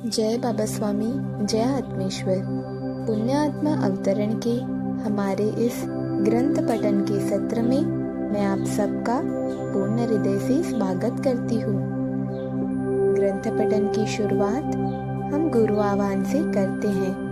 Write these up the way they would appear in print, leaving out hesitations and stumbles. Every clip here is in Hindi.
जय बाबा स्वामी, जय आत्मेश्वर। पुण्य आत्मा अवतरण के हमारे इस ग्रंथ पठन के सत्र में मैं आप सबका पूर्ण हृदय से स्वागत करती हूँ। ग्रंथ पठन की शुरुआत हम गुरु आह्वान से करते हैं।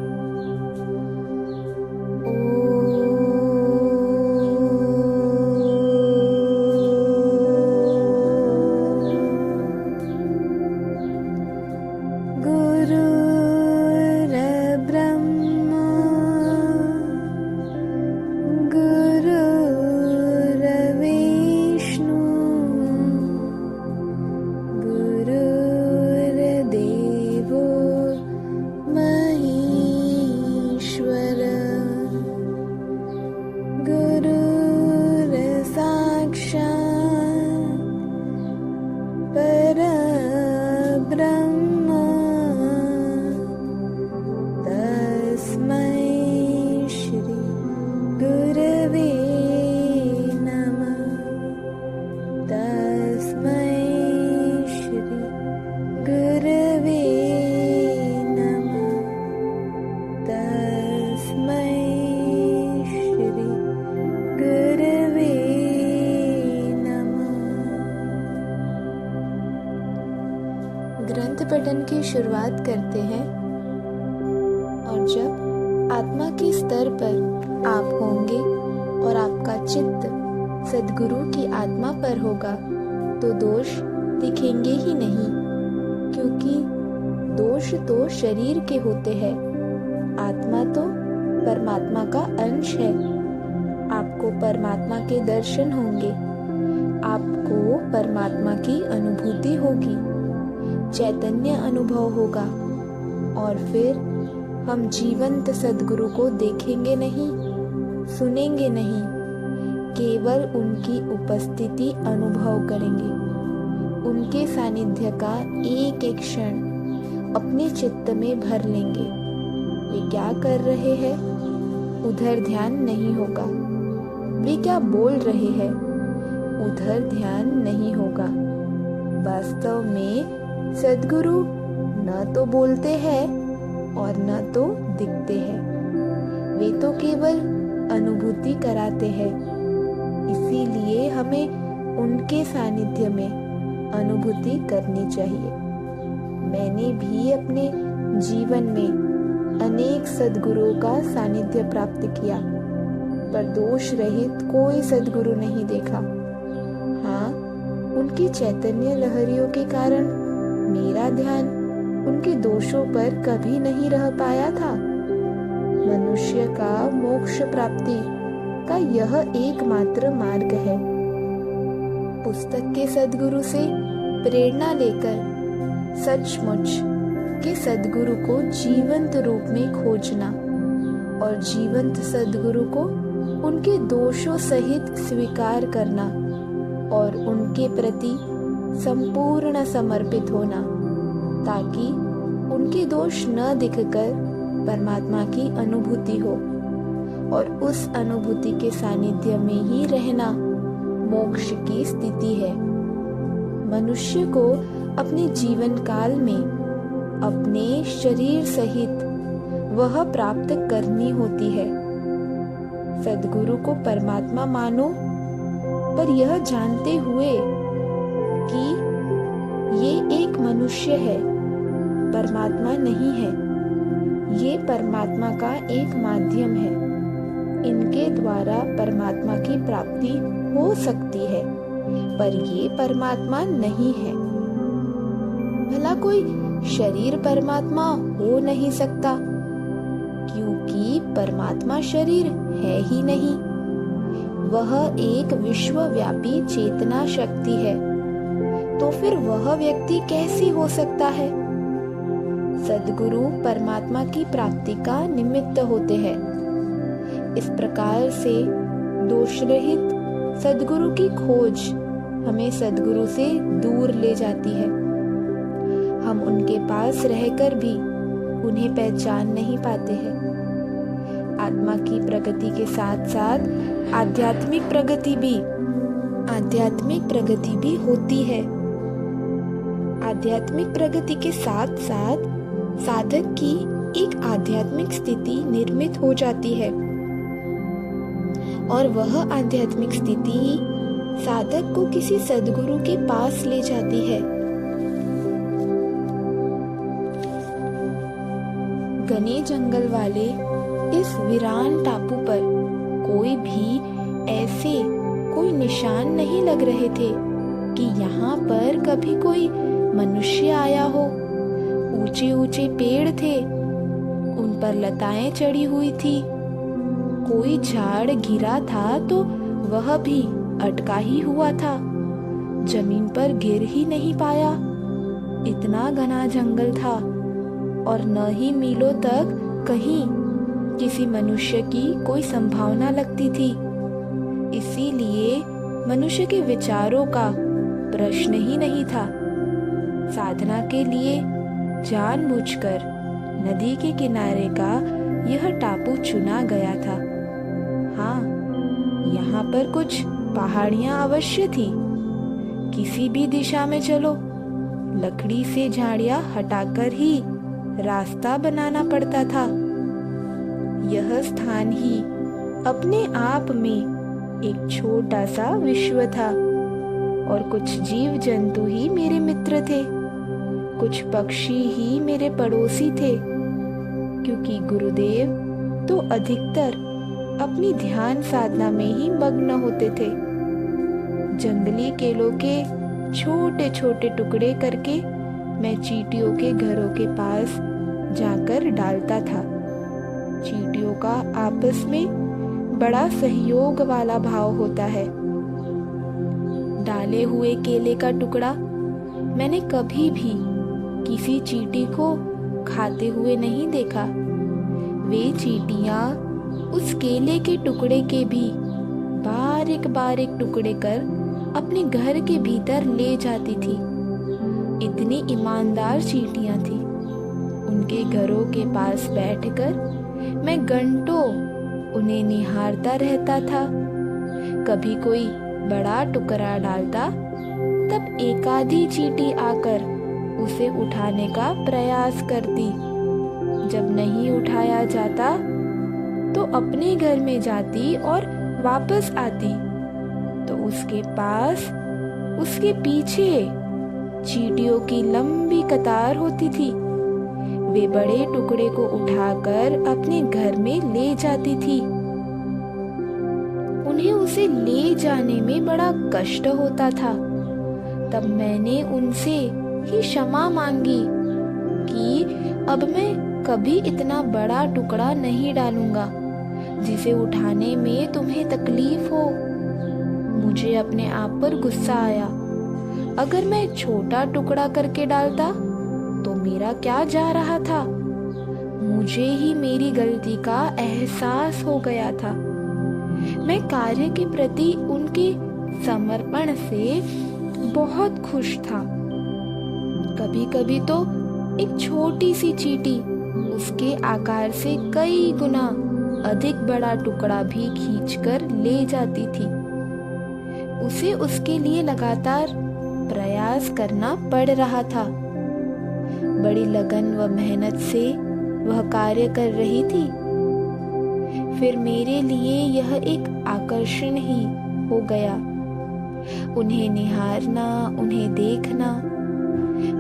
ग्रंथ पठन की शुरुआत करते हैं। और जब आत्मा के स्तर पर आप होंगे और आपका चित्त सद्गुरु की आत्मा पर होगा तो दोष दिखेंगे ही नहीं, क्योंकि दोष तो शरीर के होते हैं, आत्मा तो परमात्मा का अंश है। आपको परमात्मा के दर्शन होंगे, आपको परमात्मा की अनुभूति होगी, चैतन्य अनुभव होगा, और फिर हम जीवंत सद्गुरु को देखेंगे नहीं, सुनेंगे नहीं, केवल उनकी उपस्थिति अनुभव करेंगे। उनके सानिध्य का एक एक क्षण अपने चित्त में भर लेंगे। वे क्या कर रहे हैं उधर ध्यान नहीं होगा, वे क्या बोल रहे हैं उधर ध्यान नहीं होगा। वास्तव में सद्गुरु न तो बोलते हैं और न तो दिखते हैं, वे तो केवल अनुभूति कराते हैं। इसीलिए हमें उनके सानिध्य में अनुभूति करनी चाहिए। मैंने भी अपने जीवन में अनेक सद्गुरुओं का सानिध्य प्राप्त किया, पर दोष रहित कोई सद्गुरु नहीं देखा। हाँ, उनकी चैतन्य लहरियों के कारण मेरा ध्यान उनके दोषों पर कभी नहीं रह पाया था। मनुष्य का मोक्ष प्राप्ति का यह एकमात्र मार्ग है। पुस्तक के सद्गुरु से प्रेरणा लेकर सचमुच के सद्गुरु को जीवंत रूप में खोजना और जीवंत सद्गुरु को उनके दोषों सहित स्वीकार करना और उनके प्रति संपूर्ण समर्पित होना, ताकि उनके दोष न दिखकर परमात्मा की अनुभूति हो, और उस अनुभूति के सानिध्य में ही रहना मोक्ष की स्थिति है। मनुष्य को अपने जीवन काल में अपने शरीर सहित वह प्राप्त करनी होती है। सद्गुरु को परमात्मा मानो, पर यह जानते हुए कि ये एक मनुष्य है, परमात्मा नहीं है। ये परमात्मा का एक माध्यम है। इनके द्वारा परमात्मा की प्राप्ति हो सकती है, पर ये परमात्मा नहीं है। भला कोई शरीर परमात्मा हो नहीं सकता, क्योंकि परमात्मा शरीर है ही नहीं। वह एक विश्वव्यापी चेतना शक्ति है, तो फिर वह व्यक्ति कैसी हो सकता है? सद्गुरु परमात्मा की प्राप्ति का निमित्त होते हैं। इस प्रकार से दोष रहित सद्गुरु की खोज हमें सद्गुरु से दूर ले जाती है। हम उनके पास रहकर भी उन्हें पहचान नहीं पाते हैं। आत्मा की प्रगति के साथ साथ आध्यात्मिक प्रगति भी होती है। आध्यात्मिक प्रगति के साथ साथ साधक की एक आध्यात्मिक स्थिति निर्मित हो जाती है और वह आध्यात्मिक स्थिति साधक को किसी सद्गुरु के पास ले जाती है। घने जंगल वाले इस वीरान टापू पर कोई भी ऐसे कोई निशान नहीं लग रहे थे कि यहाँ पर कभी कोई मनुष्य आया हो। ऊंचे ऊंचे पेड़ थे, उन पर लताएं चढ़ी हुई थी। कोई झाड़ गिरा था तो वह भी अटका ही हुआ था, जमीन पर गिर ही नहीं पाया। इतना घना जंगल था और न ही मीलों तक कहीं किसी मनुष्य की कोई संभावना लगती थी। इसीलिए मनुष्य के विचारों का प्रश्न ही नहीं था। साधना के लिए जानबूझकर नदी के किनारे का यह टापू चुना गया था। हाँ, यहाँ पर कुछ पहाड़ियाँ अवश्य थी। किसी भी दिशा में चलो, लकड़ी से झाड़ियाँ हटाकर ही रास्ता बनाना पड़ता था। यह स्थान ही अपने आप में एक छोटा सा विश्व था और कुछ जीव जंतु ही मेरे मित्र थे, कुछ पक्षी ही मेरे पड़ोसी थे, क्योंकि गुरुदेव तो अधिकतर अपनी ध्यान साधना में ही मग्न होते थे। जंगली केलों के छोटे छोटे टुकड़े करके मैं चींटियों के घरों के पास जाकर डालता था। चींटियों का आपस में बड़ा सहयोग वाला भाव होता है। डाले हुए केले का टुकड़ा मैंने कभी भी किसी चींटी को खाते हुए नहीं देखा। वे चींटियां उस केले के टुकड़े के भी बारीक बारीक टुकड़े कर अपने घर के भीतर ले जाती थी। इतनी ईमानदार चींटियां थी। उनके घरों के पास बैठकर मैं घंटों उन्हें निहारता रहता था। कभी कोई बड़ा टुकड़ा डालता तब एक आधी चींटी आकर उसे उठाने का प्रयास करती। जब नहीं उठाया जाता तो अपने घर में जाती और वापस आती तो उसके पास उसके पीछे चींटियों की लंबी कतार होती थी। वे बड़े टुकड़े को उठाकर अपने घर में ले जाती थी। उन्हें उसे ले जाने में बड़ा कष्ट होता था। तब मैंने उनसे ही क्षमा मांगी कि अब मैं कभी इतना बड़ा टुकड़ा नहीं डालूंगा जिसे उठाने में तुम्हें तकलीफ हो। मुझे अपने आप पर गुस्सा आया। अगर मैं छोटा टुकड़ा करके डालता तो मेरा क्या जा रहा था। मुझे ही मेरी गलती का एहसास हो गया था। मैं कार्य के प्रति उनके समर्पण से बहुत खुश था। कभी कभी तो एक छोटी सी चींटी उसके आकार से कई गुना अधिक बड़ा टुकड़ा भी खींचकर ले जाती थी। उसे उसके लिए लगातार प्रयास करना पड़ रहा था। बड़ी लगन व मेहनत से वह कार्य कर रही थी। फिर मेरे लिए यह एक आकर्षण ही हो गया, उन्हें निहारना, उन्हें देखना।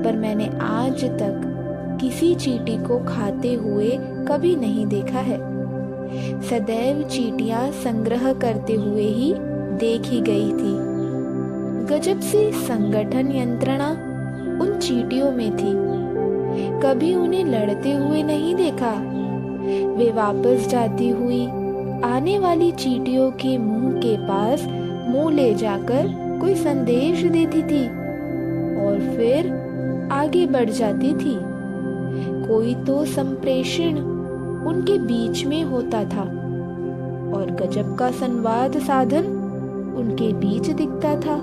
पर मैंने आज तक किसी चींटी को खाते हुए कभी नहीं देखा है। सदैव चींटियां संग्रह करते हुए ही देखी गई थी। गजब सी संगठन यंत्रणा उन चींटियों में थी। कभी उन्हें लड़ते हुए नहीं देखा। वे वापस जाती हुई आने वाली चींटियों के मुंह के पास मुंह ले जाकर कोई संदेश देती थी और फिर आगे बढ़ जाती थी। कोई तो संप्रेषण उनके बीच में होता था और गजब का संवाद साधन उनके बीच दिखता था।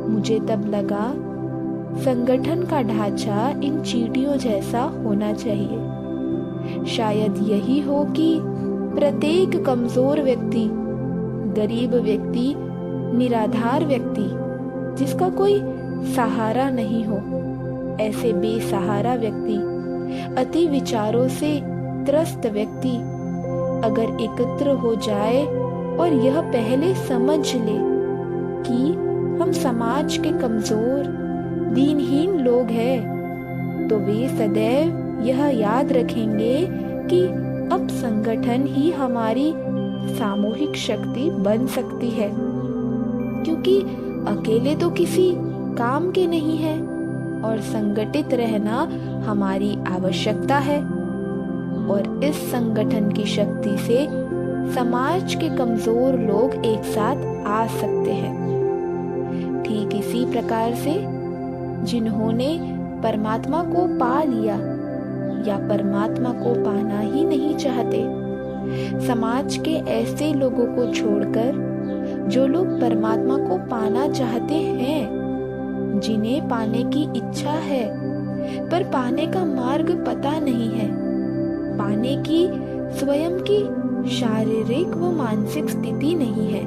मुझे तब लगा संगठन का ढांचा इन चींटियों जैसा होना चाहिए। शायद यही हो कि प्रत्येक कमजोर व्यक्ति, गरीब व्यक्ति, निराधार व्यक्ति जिसका कोई सहारा नहीं हो, ऐसे बेसहारा व्यक्ति अति विचारों से त्रस्त व्यक्ति अगर एकत्र हो जाए और यह पहले समझ ले कि हम समाज के कमजोर दीनहीन लोग हैं, तो वे सदैव यह याद रखेंगे कि अब संगठन ही हमारी सामूहिक शक्ति बन सकती है, क्योंकि अकेले तो किसी काम के नहीं है और संगठित रहना हमारी आवश्यकता है। और इस संगठन की शक्ति से समाज के कमजोर लोग एक साथ आ सकते हैं। ठीक इसी प्रकार से जिन्होंने परमात्मा को पा लिया या परमात्मा को पाना ही नहीं चाहते, समाज के ऐसे लोगों को छोड़कर जो लोग परमात्मा को पाना चाहते हैं, जिन्हें पाने की इच्छा है पर पाने का मार्ग पता नहीं है, पाने की स्वयं की शारीरिक व मानसिक स्थिति नहीं है,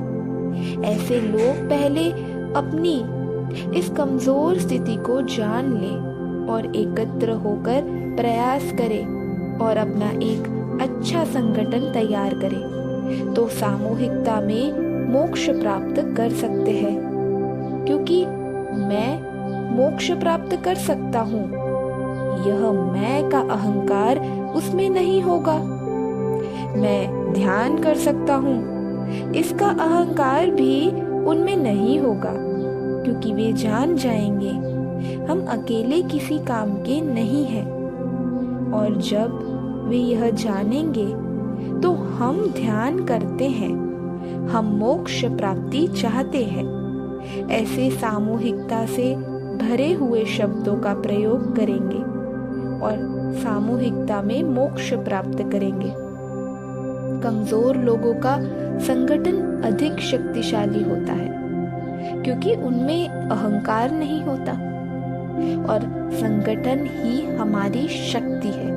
ऐसे लोग पहले अपनी इस कमजोर स्थिति को जान लें और एकत्र होकर प्रयास करें और अपना एक अच्छा संगठन तैयार करें, तो सामूहिकता में मोक्ष प्राप्त कर सकते हैं। क्योंकि मैं मोक्ष प्राप्त कर सकता हूँ, यह मैं का अहंकार उसमें नहीं होगा। मैं ध्यान कर सकता हूँ, इसका अहंकार भी उनमें नहीं होगा, क्योंकि वे जान जाएंगे हम अकेले किसी काम के नहीं हैं। और जब वे यह जानेंगे तो हम ध्यान करते हैं, हम मोक्ष प्राप्ति चाहते हैं। ऐसे सामूहिकता से भरे हुए शब्दों का प्रयोग करेंगे और सामूहिकता में मोक्ष प्राप्त करेंगे। कमजोर लोगों का संगठन अधिक शक्तिशाली होता है, क्योंकि उनमें अहंकार नहीं होता और संगठन ही हमारी शक्ति है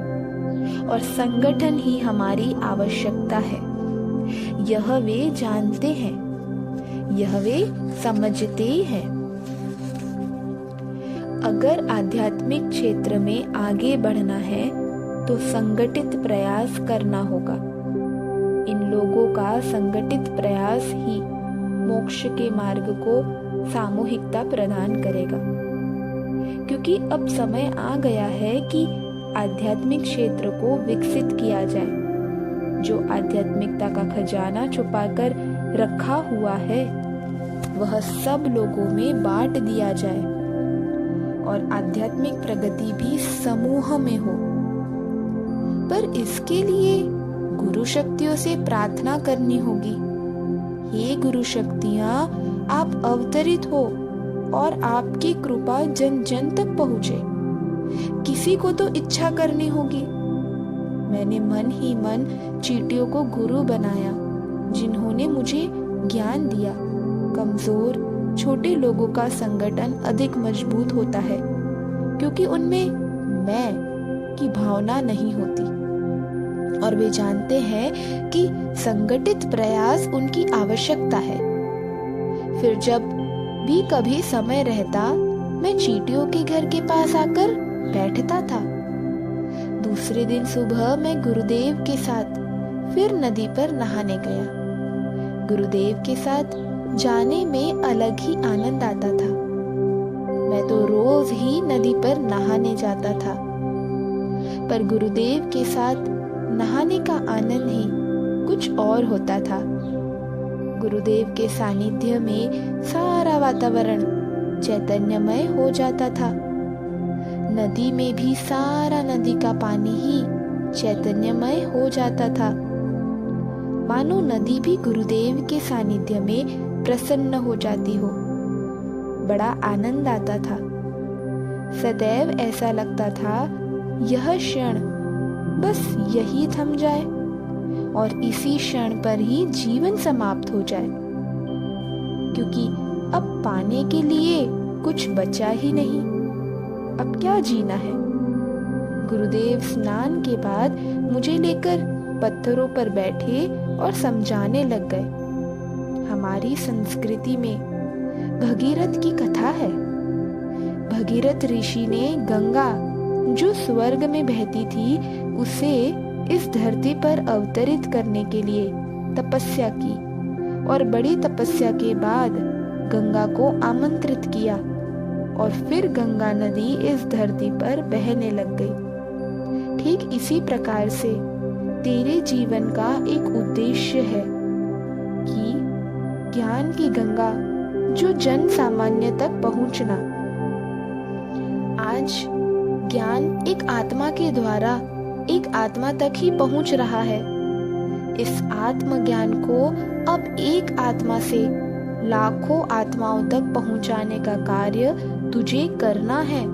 और संगठन ही हमारी आवश्यकता है। यह वे जानते हैं, यह वे समझते हैं। अगर आध्यात्मिक क्षेत्र में आगे बढ़ना है तो संगठित प्रयास करना होगा। इन लोगों का संगठित प्रयास ही मोक्ष के मार्ग को सामूहिकता प्रदान करेगा, क्योंकि अब समय आ गया है कि आध्यात्मिक क्षेत्र को विकसित किया जाए। जो आध्यात्मिकता का खजाना छुपाकर रखा हुआ है वह सब लोगों में बांट दिया जाए और आध्यात्मिक प्रगति भी समूह में हो। पर इसके लिए गुरु शक्तियों से प्रार्थना करनी होगी। हे गुरु शक्तियां, आप अवतरित हो और आपकी कृपा जन जन तक पहुंचे। किसी को तो इच्छा करनी होगी। मैंने मन ही मन चींटियों को गुरु बनाया, जिन्होंने मुझे ज्ञान दिया। कमजोर छोटे लोगों का संगठन अधिक मजबूत होता है, क्योंकि उनमें मैं की भावना नहीं होती और वे जानते हैं कि संगठित प्रयास उनकी आवश्यकता है। फिर जब भी कभी समय रहता, मैं चींटियों के घर के पास आकर बैठता था। दूसरे दिन सुबह मैं गुरुदेव के साथ फिर नदी पर नहाने गया। गुरुदेव के साथ जाने में अलग ही आनंद आता था। मैं तो रोज ही नदी पर नहाने जाता था, पर गुरुदेव के साथ नहाने का आनंद ही कुछ और होता था। गुरुदेव के सानिध्य में सारा वातावरण चैतन्यमय हो जाता था। नदी में भी सारा नदी का पानी ही चैतन्यमय हो जाता था, मानो नदी भी गुरुदेव के सानिध्य में प्रसन्न हो जाती हो। बड़ा आनंद आता था। सदैव ऐसा लगता था यह क्षण बस यही थम जाए और इसी क्षण पर ही जीवन समाप्त हो जाए, क्योंकि अब पाने के लिए कुछ बचा ही नहीं। अब क्या जीना है। गुरुदेव स्नान के बाद मुझे लेकर पत्थरों पर बैठे और समझाने लग गए। हमारी संस्कृति में भगीरथ की कथा है। भगीरथ ऋषि ने गंगा जो स्वर्ग में बहती थी उसे इस धरती पर अवतरित करने के लिए तपस्या की और बड़ी तपस्या के बाद गंगा को आमंत्रित किया और फिर गंगा नदी इस धरती पर बहने लग गई। ठीक इसी प्रकार से तेरे जीवन का एक उद्देश्य है कि ज्ञान की गंगा जो जन सामान्य तक पहुंचना। आज ज्ञान एक आत्मा के द्वारा एक आत्मा तक ही पहुंच रहा है। इस आत्मज्ञान को अब एक आत्मा से लाखों आत्माओं तक पहुंचाने का कार्य तुझे करना है।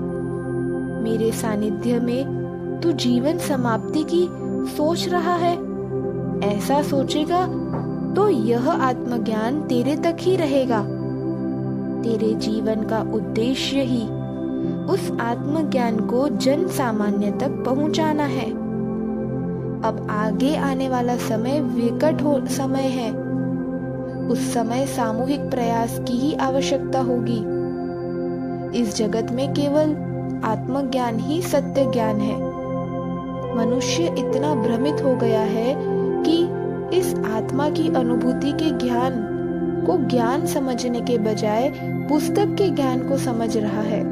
मेरे सानिध्य में तू जीवन समाप्ति की सोच रहा है। ऐसा सोचेगा तो यह आत्मज्ञान तेरे तक ही रहेगा। तेरे जीवन का उद्देश्य ही उस आत्मज्ञान को जन सामान्य तक पहुंचाना है। अब आगे आने वाला समय विकट समय है। उस समय सामूहिक प्रयास की ही आवश्यकता होगी। इस जगत में केवल आत्मज्ञान ही सत्य ज्ञान है। मनुष्य इतना भ्रमित हो गया है कि इस आत्मा की अनुभूति के ज्ञान को ज्ञान समझने के बजाय पुस्तक के ज्ञान को समझ रहा है।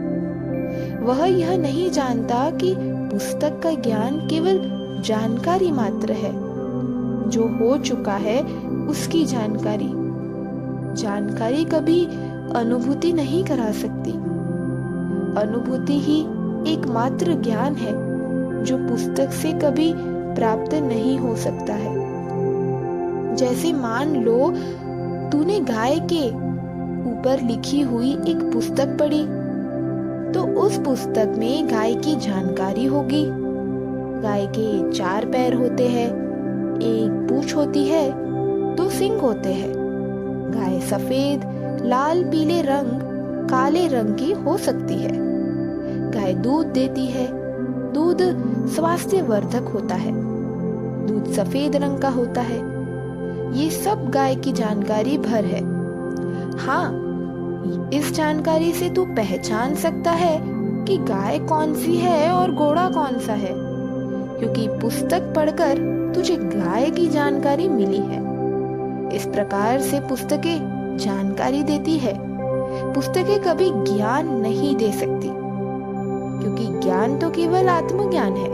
वह यह नहीं जानता कि पुस्तक का ज्ञान केवल जानकारी मात्र है। जो हो चुका है उसकी जानकारी कभी अनुभूति नहीं करा सकती। अनुभूति ही एकमात्र ज्ञान है जो पुस्तक से कभी प्राप्त नहीं हो सकता है। जैसे मान लो तूने गाय के ऊपर लिखी हुई एक पुस्तक पढ़ी, तो उस पुस्तक में गाय की जानकारी होगी। गाय के 4 पैर होते हैं, एक पूंछ होती है, 2 सींग होते हैं। गाय सफेद, लाल, पीले रंग, काले रंग की हो सकती है। गाय दूध देती है। दूध स्वास्थ्यवर्धक होता है। दूध सफेद रंग का होता है। ये सब गाय की जानकारी भर है। हाँ, इस जानकारी से तू पहचान सकता है कि गाय कौन सी है और घोड़ा कौन सा है, क्योंकि पुस्तक पढ़कर तुझे गाय की जानकारी मिली है। इस प्रकार से पुस्तकें जानकारी देती है। पुस्तकें कभी ज्ञान नहीं दे सकती, क्योंकि ज्ञान तो केवल आत्मज्ञान है।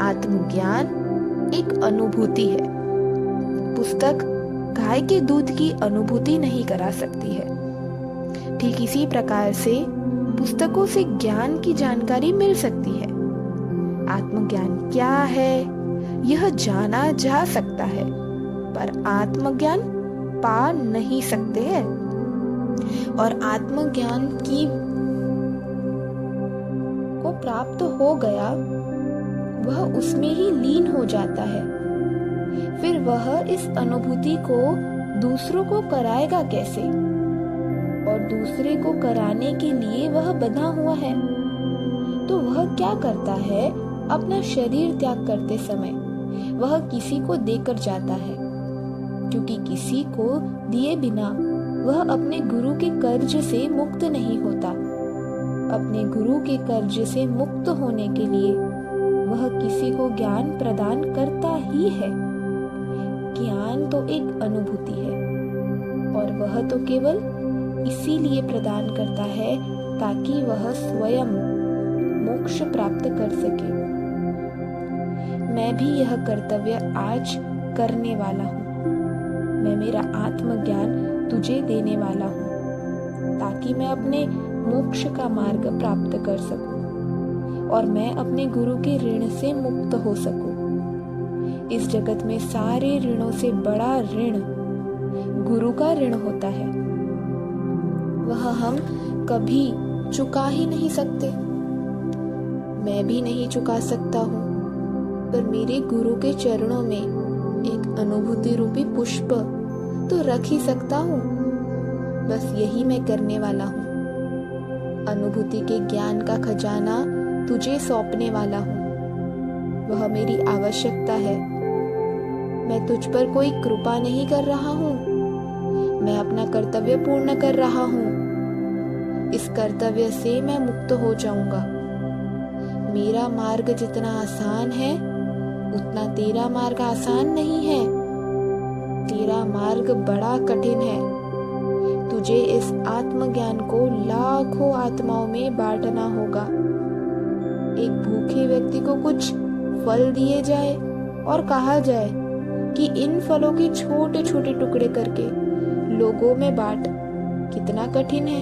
आत्मज्ञान एक अनुभूति है। पुस्तक गाय के दूध की अनुभूति नहीं करा सकती है। ठीक इसी प्रकार से पुस्तकों से ज्ञान की जानकारी मिल सकती है। आत्मज्ञान क्या है यह जाना जा सकता है, पर आत्मज्ञान पा नहीं सकते हैं। और आत्मज्ञान की को प्राप्त हो गया, वह उसमें ही लीन हो जाता है। फिर वह इस अनुभूति को दूसरों को कराएगा कैसे? और दूसरे को कराने के लिए वह बंधा हुआ है। तो वह क्या करता है? अपना शरीर त्याग करते समय वह किसी को देकर जाता है, क्योंकि किसी को दिए बिना वह अपने गुरु के कर्ज से मुक्त नहीं होता। अपने गुरु के कर्ज से मुक्त होने के लिए वह किसी को ज्ञान प्रदान करता ही है। ज्ञान तो एक अनुभूति है, और वह तो केवल इसीलिए प्रदान करता है ताकि वह स्वयं मोक्ष प्राप्त कर सके। मैं भी यह कर्तव्य आज करने वाला हूँ। मैं मेरा आत्मज्ञान तुझे देने वाला हूँ, ताकि मैं अपने मोक्ष का मार्ग प्राप्त कर सकूं और मैं अपने गुरु के ऋण से मुक्त हो सकूं। इस जगत में सारे ऋणों से बड़ा ऋण गुरु का ऋण होता है। वह हम कभी चुका ही नहीं सकते। मैं भी नहीं चुका सकता हूँ, पर मेरे गुरु के चरणों में एक अनुभूति रूपी पुष्प तो रख ही सकता हूँ। बस यही मैं करने वाला हूँ। अनुभूति के ज्ञान का खजाना तुझे सौंपने वाला हूँ। वह मेरी आवश्यकता है। मैं तुझ पर कोई कृपा नहीं कर रहा हूँ। मैं अपना कर्तव्य पूर्ण कर रहा हूँ। इस कर्तव्य से मैं मुक्त हो जाऊंगा। मेरा मार्ग जितना आसान है उतना तेरा मार्ग आसान नहीं है। तेरा मार्ग बड़ा कठिन है। तुझे इस आत्मज्ञान को लाखों आत्माओं में बांटना होगा। एक भूखे व्यक्ति को कुछ फल दिए जाए और कहा जाए कि इन फलों के छोटे छोटे टुकड़े करके लोगों में बांट। कितना कठिन है,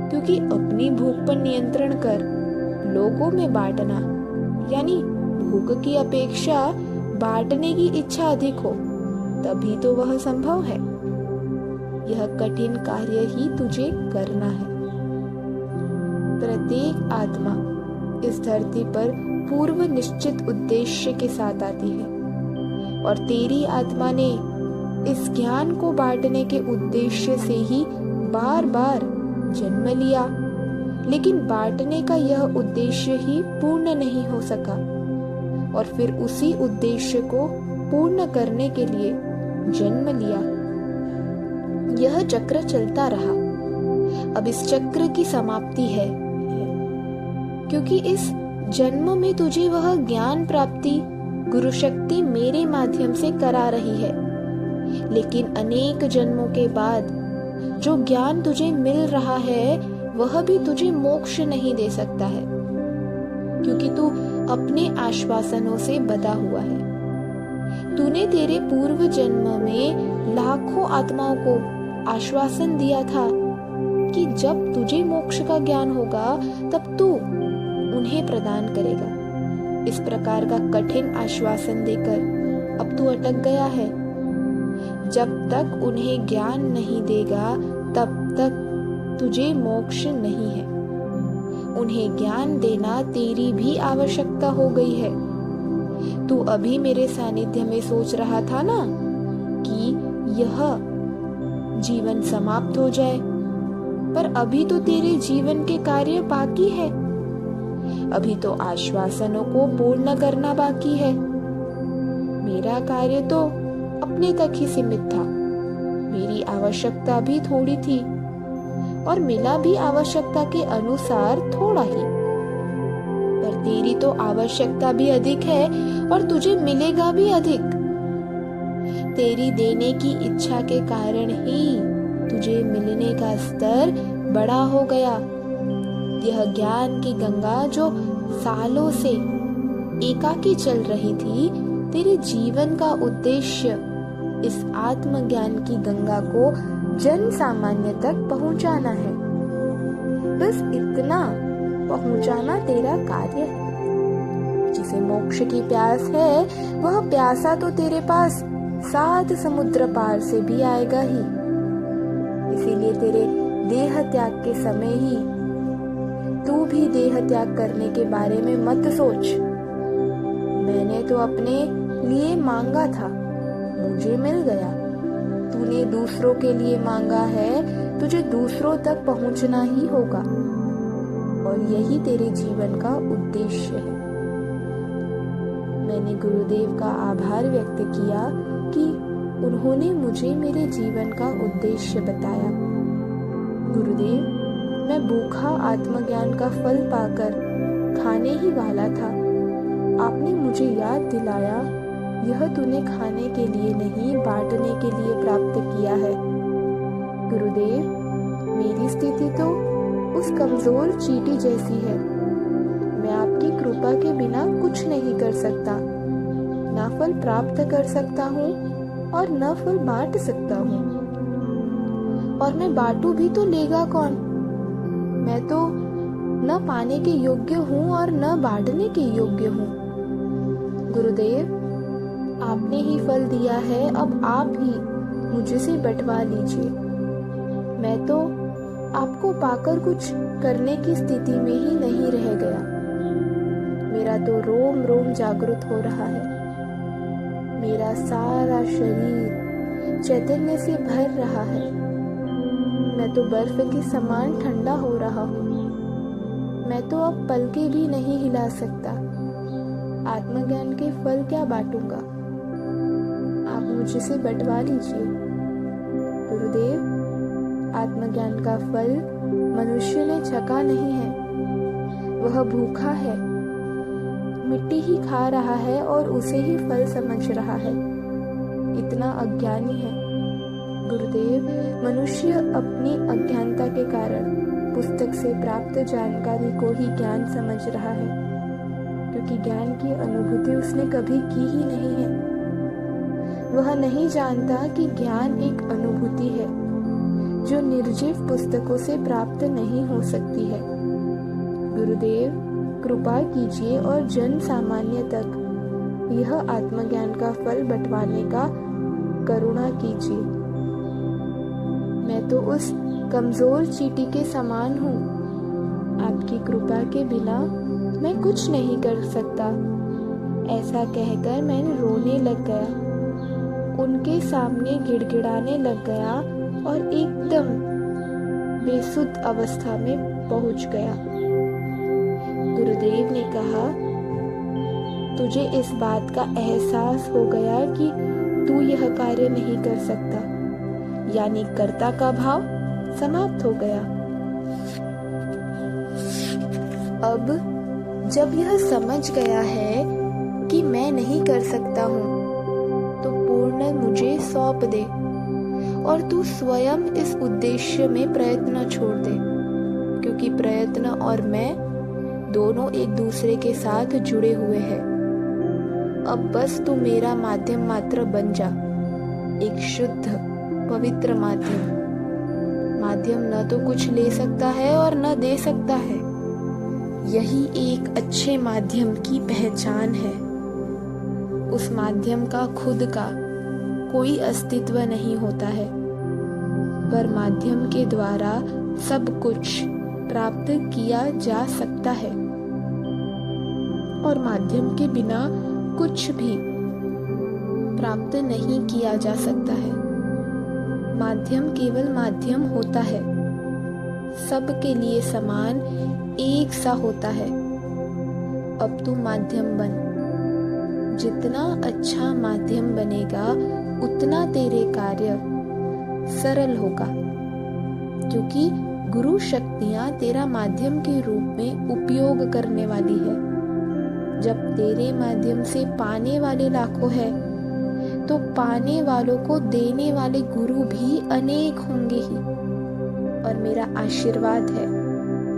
क्योंकि अपनी भूख पर नियंत्रण कर लोगों में बांटना यानी भूख की अपेक्षा बांटने की इच्छा अधिक हो, तभी तो वह संभव है। यह कठिन कार्य ही तुझे करना है। प्रत्येक आत्मा इस धरती पर पूर्व निश्चित उद्देश्य के साथ आती है और तेरी आत्मा ने इस ज्ञान को बांटने के उद्देश्य से ही बार बार जन्म लिया, लेकिन बांटने का यह उद्देश्य ही पूर्ण नहीं हो सका और फिर उसी उद्देश्य को पूर्ण करने के लिए जन्म लिया। यह चक्र चलता रहा। अब इस चक्र की समाप्ति है, क्योंकि इस जन्म में तुझे वह ज्ञान प्राप्ति गुरु शक्ति मेरे माध्यम से करा रही है। लेकिन अनेक जन्मों के बाद जो ज्ञान तुझे मिल रहा है वह भी तुझे मोक्ष नहीं दे सकता है, क्योंकि तू अपने आश्वासनों से बंधा हुआ है। तूने तेरे पूर्व जन्म में लाखों आत्माओं को आश्वासन दिया था कि जब तुझे मोक्ष का ज्ञान होगा तब तू उन्हें प्रदान करेगा। इस प्रकार का कठिन आश्वासन देकर अब तू अटक गया है। जब तक उन्हें ज्ञान नहीं देगा तब तक तुझे मोक्ष नहीं है। उन्हें ज्ञान देना तेरी भी आवश्यकता हो गई है। तू अभी मेरे सानिध्य में सोच रहा था ना कि यह जीवन समाप्त हो जाए, पर अभी तो तेरे जीवन के कार्य बाकी है। अभी तो आश्वासनों को पूर्ण करना बाकी है। मेरा कार्य तो अपने तक ही सीमित था। मेरी आवश्यकता भी थोड़ी थी और मिला भी आवश्यकता के अनुसार थोड़ा ही, पर तेरी तो आवश्यकता भी अधिक है और तुझे मिलेगा भी अधिक। तेरी देने की इच्छा के कारण ही तुझे मिलने का स्तर बड़ा हो गया। यह ज्ञान की गंगा जो सालों से एकाकी चल रही थी, तेरे जीवन का उद्देश्य इस आत्मज्ञान की गंगा को जन सामान्य तक पहुंचाना है। बस इतना पहुंचाना तेरा कार्य है। जिसे मोक्ष की प्यास है वह प्यासा तो तेरे पास 7 समुद्र पार से भी आएगा ही। इसीलिए तेरे देह त्याग के समय ही तू भी देह त्याग करने के बारे में मत सोच। मैंने तो अपने लिए मांगा था, मुझे मिल गया। तूने दूसरों के लिए मांगा है, तुझे दूसरों तक पहुंचना ही होगा और यही तेरे जीवन का उद्देश्य है। मैंने गुरुदेव का आभार व्यक्त किया कि उन्होंने मुझे मेरे जीवन का उद्देश्य बताया। गुरुदेव, मैं भूखा आत्मज्ञान का फल पाकर खाने ही वाला था। आपने मुझे याद दिलाया, यह तूने खाने के लिए नहीं बांटने के लिए प्राप्त किया है। गुरुदेव, मेरी स्थिति तो उस कमजोर चींटी जैसी है। मैं आपकी कृपा के बिना कुछ नहीं कर सकता। ना फल प्राप्त कर सकता हूँ और न फल बांट सकता हूँ। और मैं बांटू भी तो लेगा कौन? मैं तो न पाने के योग्य हूँ और न बांटने के योग्य हूँ। गुरुदेव, आपने ही फल दिया है, अब आप ही मुझसे बंटवा लीजिए। मैं तो आपको पाकर कुछ करने की स्थिति में ही नहीं रह गया। मेरा तो रोम रोम जागृत हो रहा है। मेरा सारा शरीर चैतन्य से भर रहा है। मैं तो बर्फ के समान ठंडा हो रहा हूँ। मैं तो अब पलके भी नहीं हिला सकता। आत्मज्ञान के फल क्या बांटूंगा? आप मुझसे बंटवा लीजिए। गुरुदेव, आत्मज्ञान का फल मनुष्य ने चखा नहीं है। वह भूखा है, मिट्टी ही खा रहा है और उसे ही फल समझ रहा है। इतना अज्ञानी है। गुरुदेव, मनुष्य अपनी अज्ञानता के कारण पुस्तक से प्राप्त जानकारी को ही ज्ञान समझ रहा है, क्योंकि ज्ञान की अनुभूति उसने कभी की ही नहीं है। वह नहीं जानता कि ज्ञान एक अनुभूति है जो निर्जीव पुस्तकों से प्राप्त नहीं हो सकती है। गुरुदेव, कृपा कीजिए और जन सामान्य तक यह आत्मज्ञान का फल बंटवाने का करुणा कीजिए। मैं तो उस कमजोर चींटी के समान हूँ। आपकी कृपा के बिना मैं कुछ नहीं कर सकता। ऐसा कहकर मैं रोने लग गया, उनके सामने गिड़गिड़ाने लग गया और एकदम बेसुध अवस्था में पहुंच गया। गुरुदेव ने कहा, तुझे इस बात का एहसास हो गया कि तू यह कार्य नहीं कर सकता, यानी कर्ता का भाव समाप्त हो गया। अब जब यह समझ गया है कि मैं नहीं कर सकता हूँ, तो पूर्ण मुझे सौंप दे और तू स्वयं इस उद्देश्य में प्रयत्न छोड़ दे, क्योंकि प्रयत्न और मैं दोनों एक दूसरे के साथ जुड़े हुए हैं। अब बस तू मेरा माध्यम मात्र बन जा, एक शुद्ध पवित्र माध्यम। माध्यम न तो कुछ ले सकता है और न दे सकता है। यही एक अच्छे माध्यम की पहचान है। उस माध्यम का खुद का कोई अस्तित्व नहीं होता है, पर माध्यम के द्वारा सब कुछ प्राप्त किया जा सकता है और माध्यम के बिना कुछ भी प्राप्त नहीं किया जा सकता है। माध्यम केवल माध्यम होता है, सबके लिए समान एक सा होता है। अब तू माध्यम बन। जितना अच्छा माध्यम बनेगा उतना तेरे कार्य सरल होगा, क्योंकि गुरु शक्तियां तेरा माध्यम के रूप में उपयोग करने वाली है। जब तेरे माध्यम से पाने वाले लाखों हैं, तो पाने वालों को देने वाले गुरु भी अनेक होंगे ही। और मेरा आशीर्वाद है,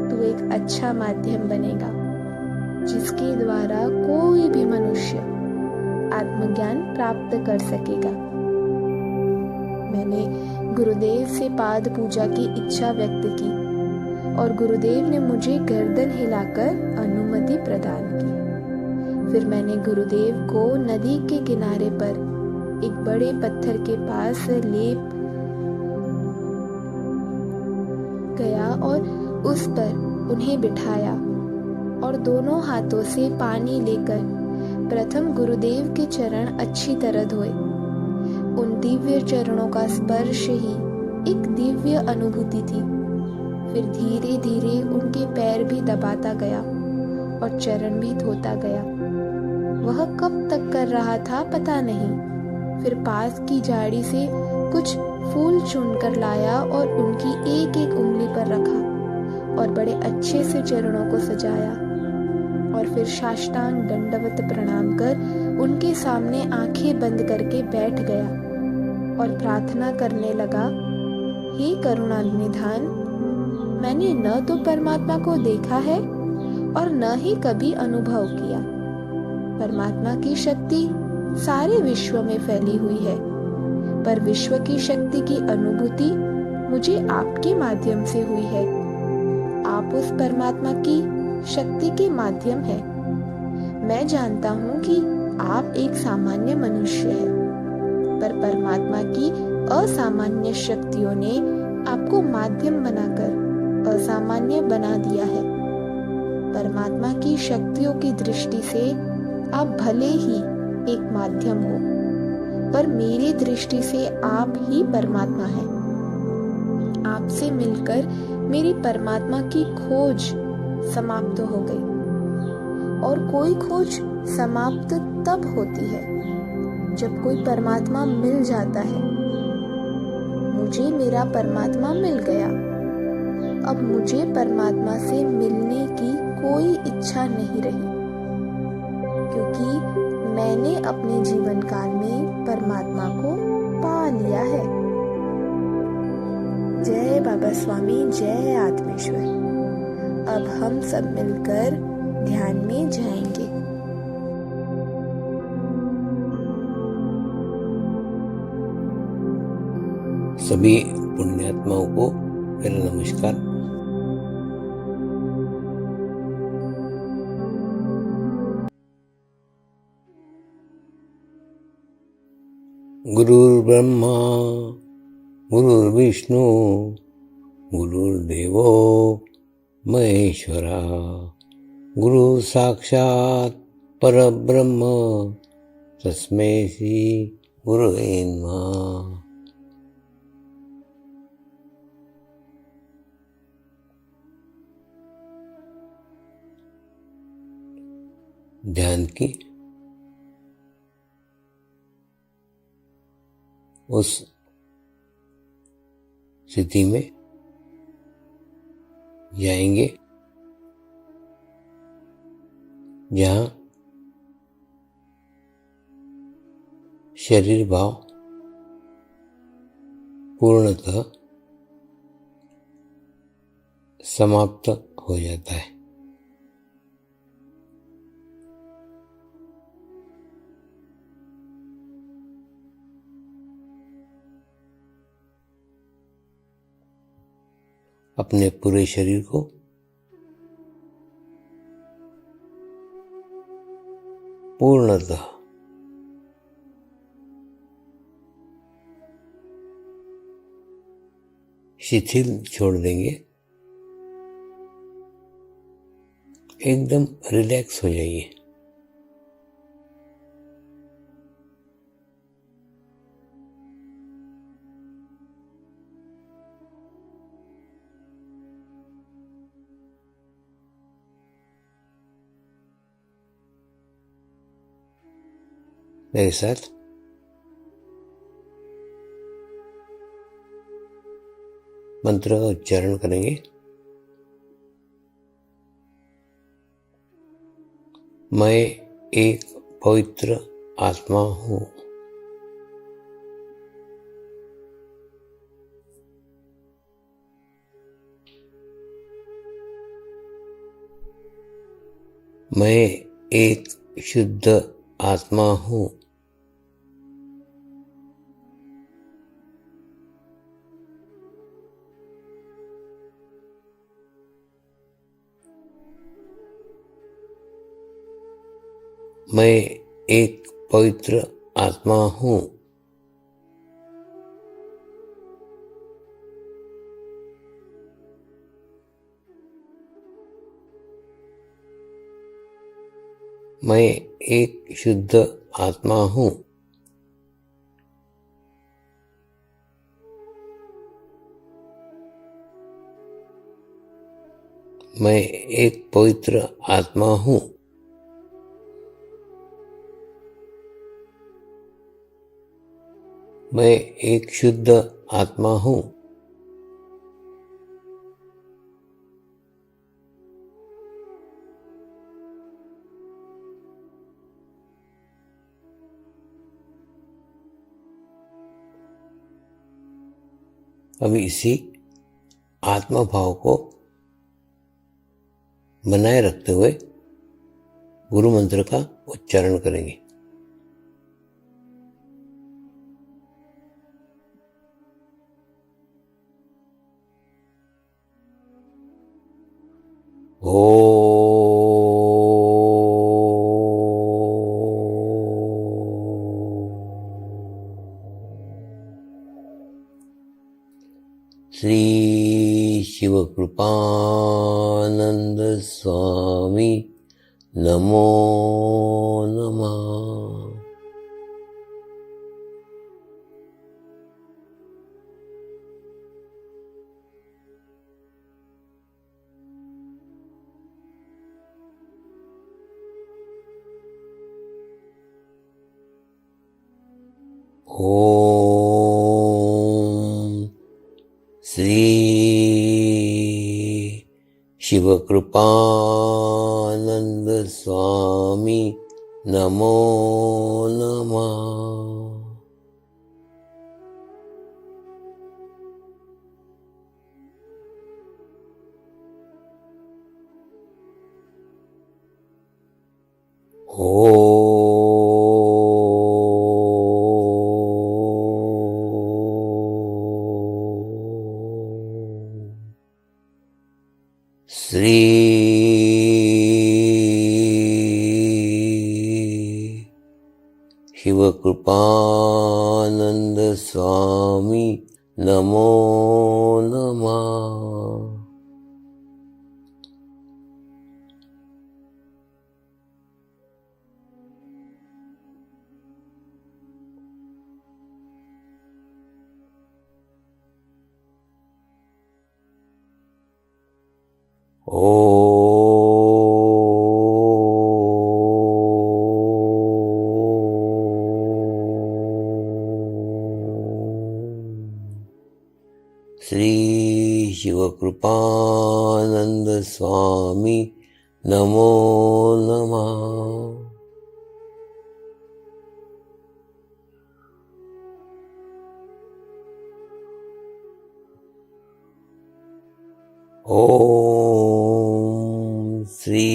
तू एक अच्छा माध्यम बनेगा, जिसके द्वारा कोई भी मनुष्य आत्मज्ञान प्राप्त कर सकेगा। मैंने गुरुदेव से पाद पूजा की इच्छा व्यक्त की और गुरुदेव ने मुझे गर्दन हिलाकर अनुमति प्रदान की। फिर मैंने गुरुदेव को नदी के किनारे पर एक बड़े पत्थर के पास ले गया और उस पर उन्हें बिठाया और दोनों हाथों से पानी लेकर प्रथम गुरुदेव के चरण अच्छी तरह धोए। उन दिव्य चरणों का स्पर्श ही एक दिव्य अनुभूति थी। फिर धीरे धीरे उनके पैर भी दबाता गया और चरण भी धोता गया। वह कब तक कर रहा था पता नहीं। फिर पास की झाड़ी से कुछ फूल चुनकर लाया और उनकी एक एक उंगली पर रखा और बड़े अच्छे से चरणों को सजाया और फिर साष्टांग दंडवत प्रणाम कर उनके सामने आंखें बंद करके बैठ गया और प्रार्थना करने लगा, हे करुणा निधान, मैंने न तो परमात्मा को देखा है और न ही कभी अनुभव किया। परमात्मा की शक्ति सारे विश्व में फैली हुई है, पर विश्व की शक्ति की अनुभूति मुझे आपके माध्यम से हुई है। आप उस परमात्मा की शक्ति के माध्यम हैं। मैं जानता हूँ कि आप एक सामान्य मनुष्य हैं, पर परमात्मा की असामान्य शक्तियों ने आपको माध्यम बनाकर असामान्य बना दिया है। परमात्मा की शक्तियों की दृष्टि से आप भले ही एक माध्यम हो, पर मेरी दृष्टि से आप ही परमात्मा हैं। आपसे मिलकर मेरी परमात्मा की खोज समाप्त हो गई। और कोई खोज समाप्त तब होती है जब कोई परमात्मा मिल जाता है। मुझे मेरा परमात्मा मिल गया। अब मुझे परमात्मा से मिलने की कोई इच्छा नहीं रही। क्योंकि मैंने अपने जीवन काल में परमात्मा को पा लिया है। जय बाबा स्वामी, जय आत्मेश्वर। अब हम सब मिलकर ध्यान में जाएंगे। सभी पुण्यात्माओं को मेरा नमस्कार। गुरुर्ब्रह्मा गुरुर्विष्णु गुरुर्देवो महेश्वरा, गुरु साक्षात् परब्रह्म तस्मै श्री गुरुवे नमः। ध्यान की उस स्थिति में जाएंगे जहाँ शरीर भाव पूर्णतः समाप्त हो जाता है। अपने पूरे शरीर को पूर्णतः शिथिल छोड़ देंगे, एकदम रिलैक्स हो जाइए। मेरे साथ मंत्र का उच्चारण करेंगे। मैं एक पवित्र आत्मा हूँ। मैं एक शुद्ध आत्मा हूँ। मैं एक पवित्र आत्मा हूँ। मैं एक शुद्ध आत्मा हूँ। मैं एक पवित्र आत्मा हूँ। मैं एक शुद्ध आत्मा हूँ। अभी इसी आत्मा भाव को बनाए रखते हुए गुरु मंत्र का उच्चारण करेंगे। श्री शिवकृपानंद स्वामी नमो नमः। ओम श्री शिवकृपानंद स्वामी नमो नमः। श्री शिवकृपानंद स्वामी नमो नमः। श्री शिवकृपानंद स्वामी नमो नमः। ओम श्री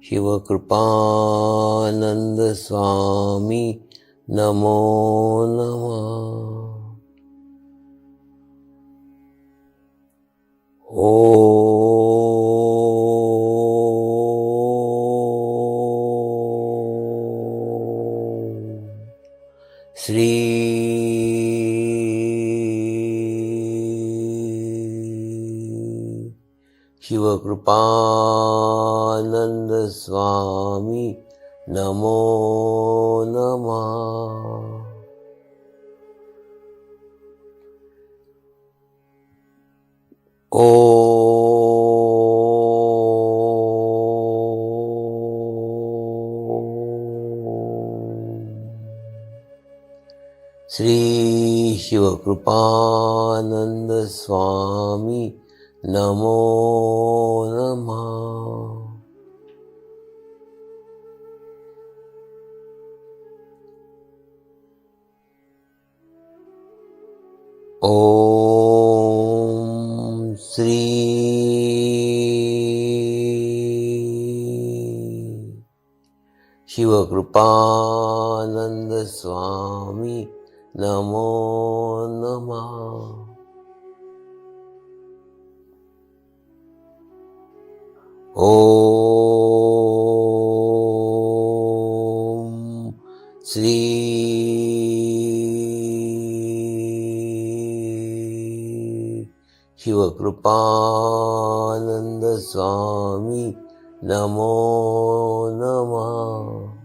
शिवकृपानंद स्वामी नमो नमः। श्री शिवकृपानंद स्वामी नमो नमः। श्री शिवकृपानंद स्वामी नमो नमः। ओम श्री शिवकृपानंद स्वामी नमो नमः। ओम श्री शिवकृपानंद स्वामी नमो नमः।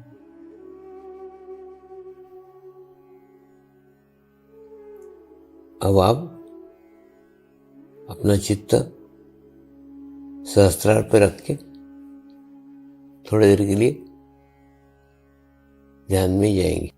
अब आप अपना चित्त सहस्त्रार पर रख के थोड़ी देर के लिए ध्यान में जाएंगे।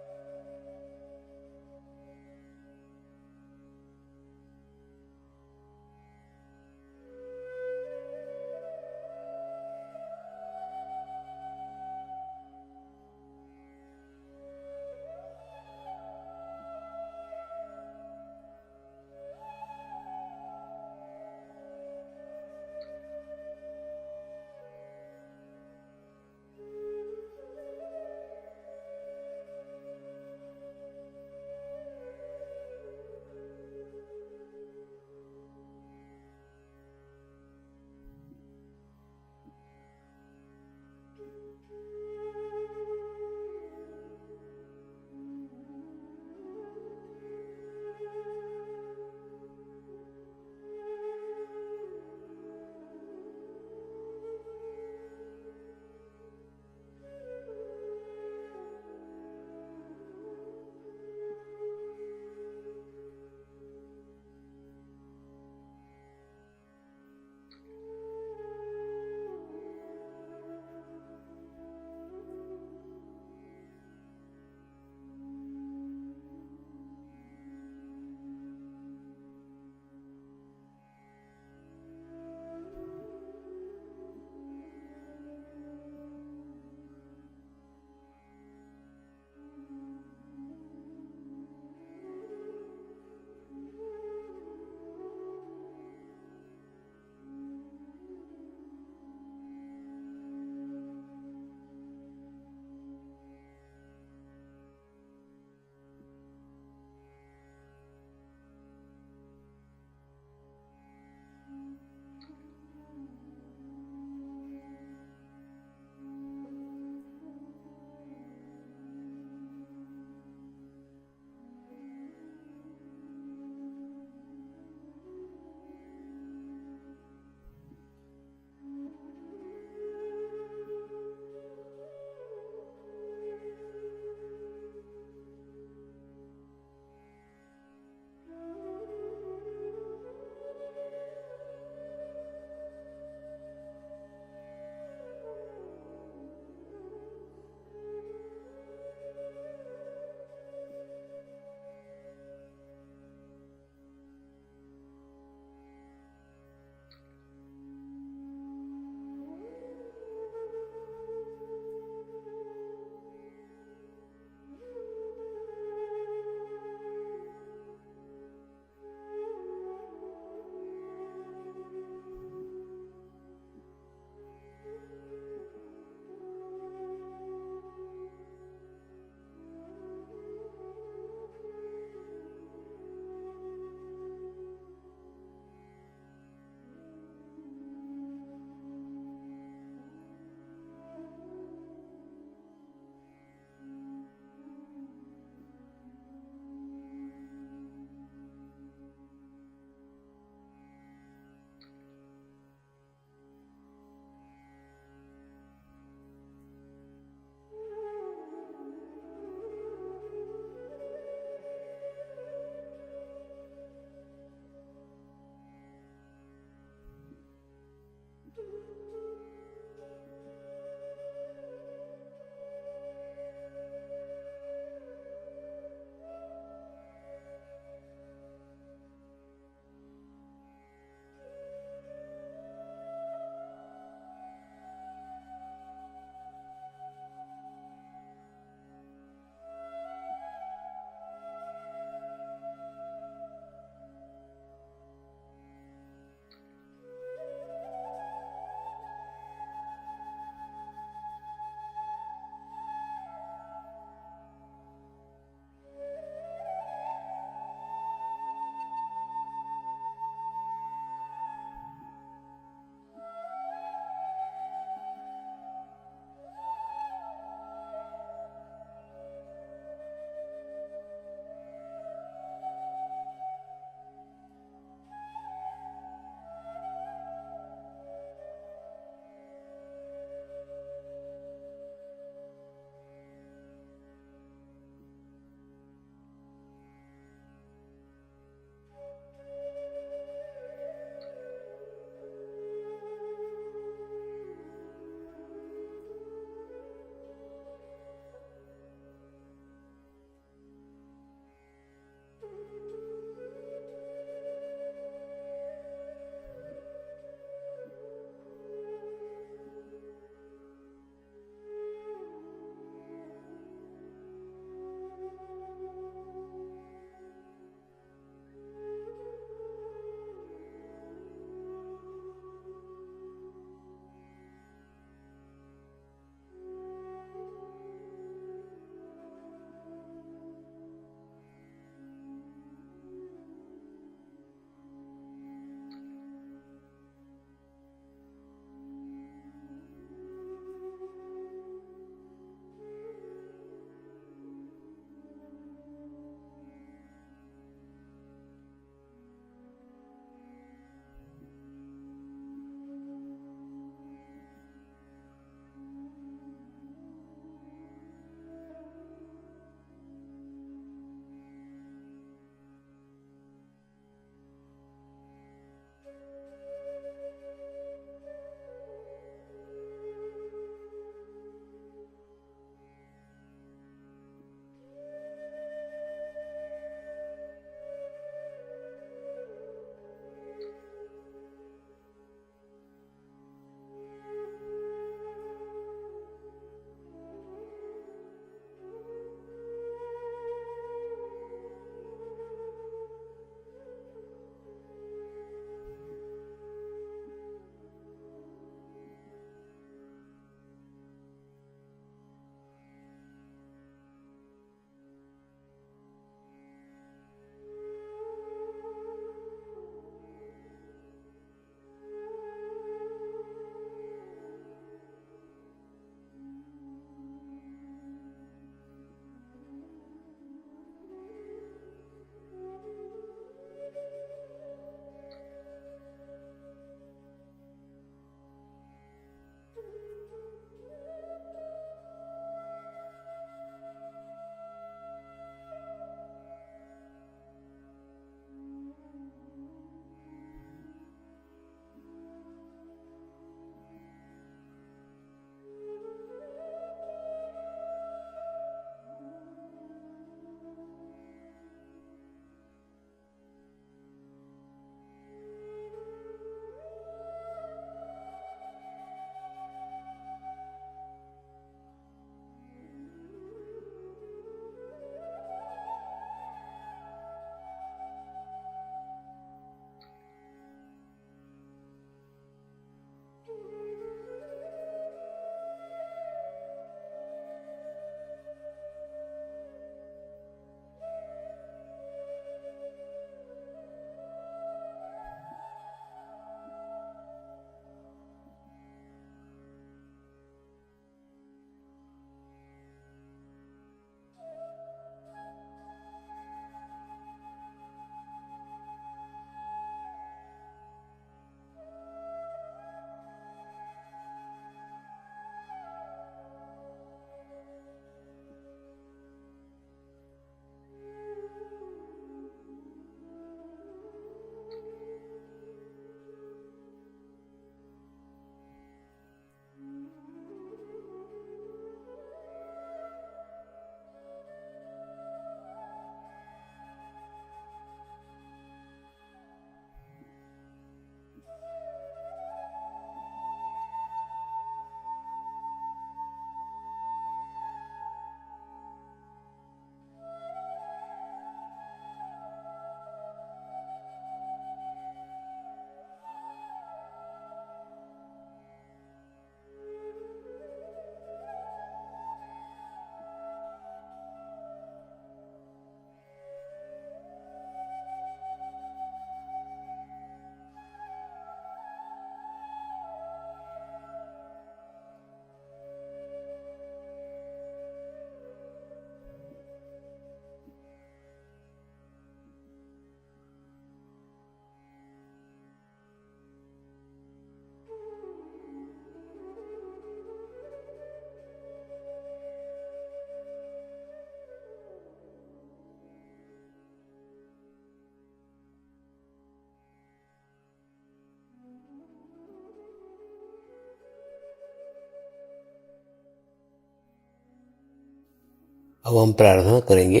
अब हम प्रार्थना करेंगे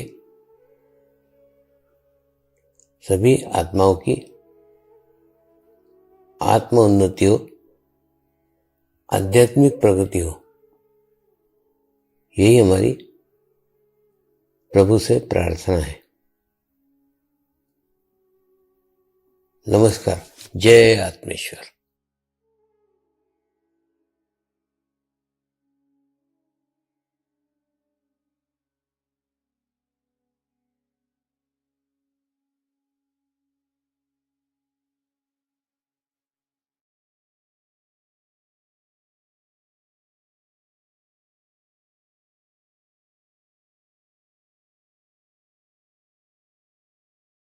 सभी आत्माओं की आत्म उन्नति हो, आध्यात्मिक प्रगति हो। यही हमारी प्रभु से प्रार्थना है। नमस्कार। जय आत्मेश्वर।